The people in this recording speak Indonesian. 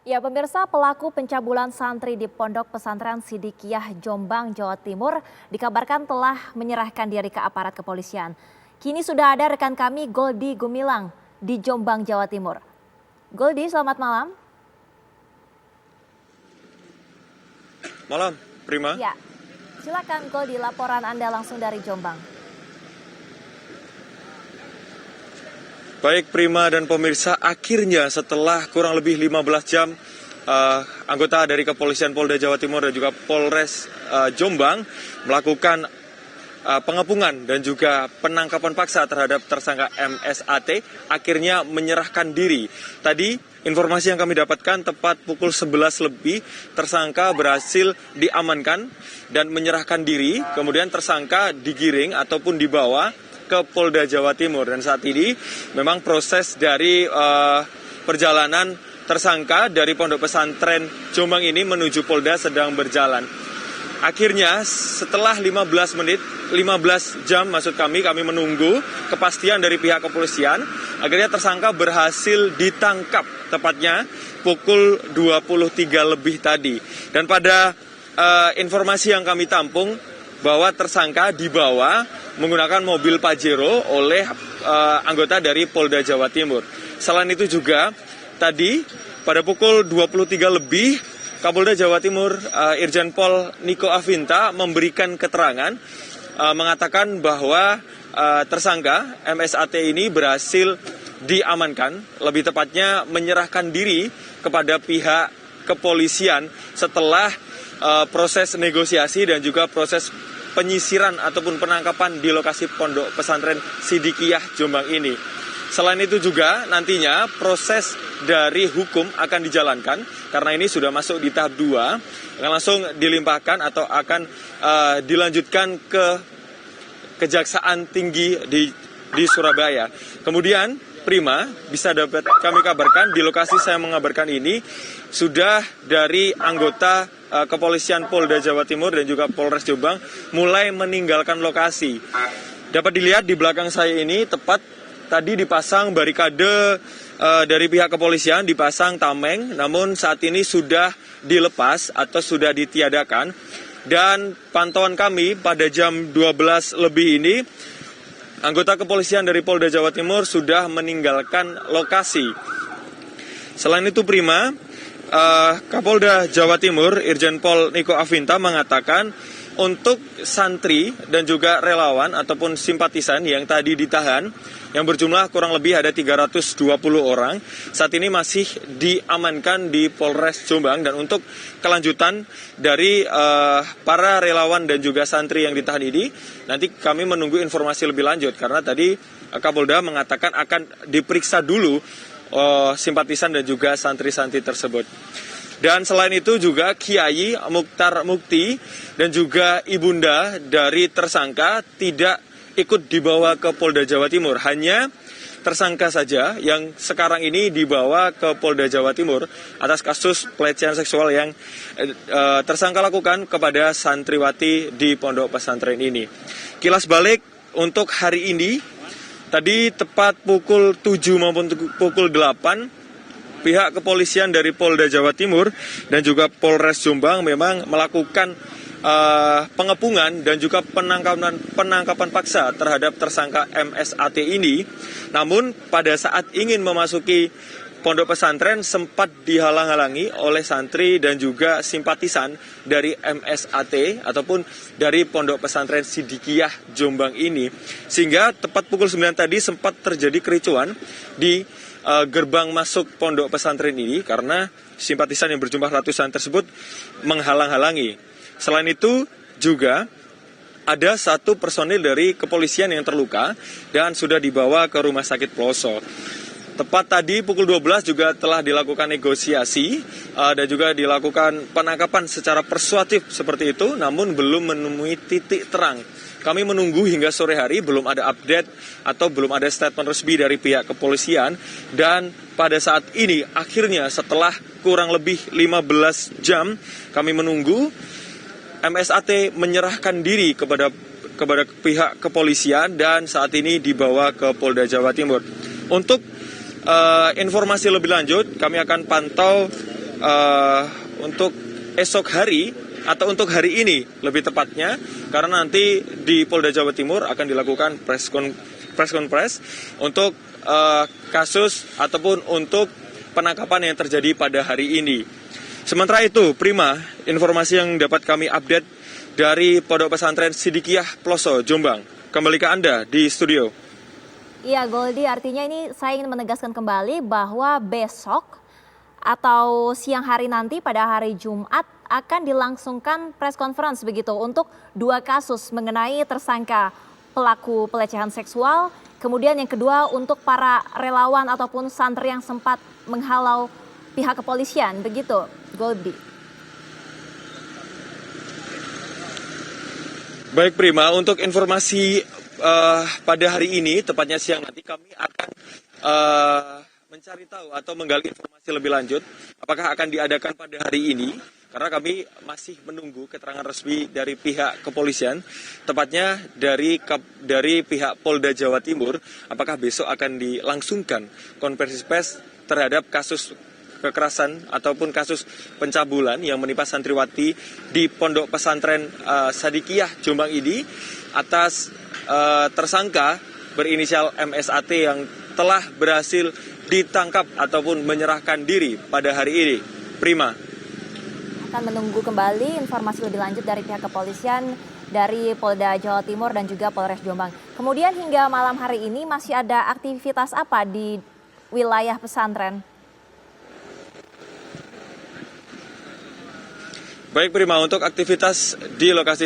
Ya, pemirsa, pelaku pencabulan santri di Pondok Pesantren Sidikiyah Jombang, Jawa Timur dikabarkan telah menyerahkan diri ke aparat kepolisian. Kini sudah ada rekan kami Goldi Gumilang di Jombang, Jawa Timur. Goldi, selamat malam. Malam, Prima. Ya, silakan Goldi, laporan Anda langsung dari Jombang. Baik Prima dan pemirsa, akhirnya setelah kurang lebih 15 jam anggota dari Kepolisian Polda Jawa Timur dan juga Polres Jombang melakukan pengepungan dan juga penangkapan paksa terhadap tersangka MSAT akhirnya menyerahkan diri. Tadi informasi yang kami dapatkan tepat pukul 11 lebih tersangka berhasil diamankan dan menyerahkan diri, kemudian tersangka digiring ataupun dibawa ke Polda Jawa Timur. Dan saat ini memang proses dari perjalanan tersangka dari Pondok Pesantren Jombang ini menuju Polda sedang berjalan. Akhirnya setelah 15 jam maksud kami menunggu kepastian dari pihak kepolisian, akhirnya tersangka berhasil ditangkap tepatnya pukul 23 lebih tadi. Dan pada informasi yang kami tampung bahwa tersangka dibawa menggunakan mobil Pajero oleh anggota dari Polda Jawa Timur. Selain itu juga tadi pada pukul 23 lebih Kapolda Jawa Timur Irjen Pol Niko Afinta memberikan keterangan mengatakan bahwa tersangka MSAT ini berhasil diamankan, lebih tepatnya menyerahkan diri kepada pihak kepolisian setelah proses negosiasi dan juga proses penyisiran ataupun penangkapan di lokasi Pondok Pesantren Sidikiyah Jombang ini. Selain itu juga nantinya proses dari hukum akan dijalankan karena ini sudah masuk di tahap 2, akan langsung dilimpahkan atau akan dilanjutkan ke Kejaksaan Tinggi di Surabaya. Kemudian Prima, bisa dapat kami kabarkan di lokasi saya mengabarkan ini sudah dari anggota Kepolisian Polda Jawa Timur dan juga Polres Jombang mulai meninggalkan lokasi. Dapat dilihat di belakang saya ini tepat tadi dipasang barikade dari pihak kepolisian, dipasang tameng, namun saat ini sudah dilepas atau sudah ditiadakan. Dan pantauan kami pada jam 12 lebih ini, anggota kepolisian dari Polda Jawa Timur sudah meninggalkan lokasi. Selain itu Prima, Kapolda Jawa Timur Irjen Pol Niko Afinta mengatakan untuk santri dan juga relawan ataupun simpatisan yang tadi ditahan yang berjumlah kurang lebih ada 320 orang saat ini masih diamankan di Polres Jombang. Dan untuk kelanjutan dari para relawan dan juga santri yang ditahan ini nanti kami menunggu informasi lebih lanjut karena tadi Kapolda mengatakan akan diperiksa dulu simpatisan dan juga santri-santri tersebut. Dan selain itu juga Kiai Mukhtar Mukti dan juga ibunda dari tersangka tidak ikut dibawa ke Polda Jawa Timur. Hanya tersangka saja yang sekarang ini dibawa ke Polda Jawa Timur atas kasus pelecehan seksual yang tersangka lakukan kepada santriwati di Pondok Pesantren ini. Kilas balik untuk hari ini, tadi tepat pukul 7 maupun pukul 8, pihak kepolisian dari Polda Jawa Timur dan juga Polres Jombang memang melakukan pengepungan dan juga penangkapan paksa terhadap tersangka MSAT ini. Namun pada saat ingin memasuki pondok pesantren sempat dihalang-halangi oleh santri dan juga simpatisan dari MSAT ataupun dari Pondok Pesantren Sidikiyah Jombang ini. Sehingga tepat pukul 9 tadi sempat terjadi kericuan di gerbang masuk pondok pesantren ini karena simpatisan yang berjumlah ratusan tersebut menghalang-halangi. Selain itu juga ada satu personil dari kepolisian yang terluka dan sudah dibawa ke Rumah Sakit Ploso. Tepat tadi pukul 12 juga telah dilakukan negosiasi dan juga dilakukan penangkapan secara persuasif seperti itu, namun belum menemui titik terang. Kami menunggu hingga sore hari, belum ada update atau belum ada statement resmi dari pihak kepolisian. Dan pada saat ini akhirnya setelah kurang lebih 15 jam kami menunggu, MSAT menyerahkan diri kepada pihak kepolisian dan saat ini dibawa ke Polda Jawa Timur. Untuk informasi lebih lanjut, kami akan pantau untuk esok hari atau untuk hari ini lebih tepatnya, karena nanti di Polda Jawa Timur akan dilakukan press conference untuk kasus ataupun untuk penangkapan yang terjadi pada hari ini. Sementara itu, Prima, informasi yang dapat kami update dari Pondok Pesantren Sidikiyah Ploso, Jombang. Kembali ke Anda di studio. Iya, Goldi, artinya ini saya ingin menegaskan kembali bahwa besok atau siang hari nanti pada hari Jumat akan dilangsungkan press conference begitu untuk 2 kasus mengenai tersangka pelaku pelecehan seksual. Kemudian yang kedua untuk para relawan ataupun santri yang sempat menghalau pihak kepolisian, begitu, Goldi. Baik Prima, untuk informasi pada hari ini, tepatnya siang nanti kami akan mencari tahu atau menggali informasi lebih lanjut apakah akan diadakan pada hari ini, karena kami masih menunggu keterangan resmi dari pihak kepolisian, tepatnya dari pihak Polda Jawa Timur, apakah besok akan dilangsungkan konferensi pers terhadap kasus kekerasan ataupun kasus pencabulan yang menimpa santriwati di Pondok Pesantren Sidikiyah Jombang ini atas tersangka berinisial MSAT yang telah berhasil ditangkap ataupun menyerahkan diri pada hari ini. Prima. Akan menunggu kembali informasi lebih lanjut dari pihak kepolisian dari Polda Jawa Timur dan juga Polres Jombang. Kemudian hingga malam hari ini masih ada aktivitas apa di wilayah pesantren? Baik Prima, untuk aktivitas di lokasi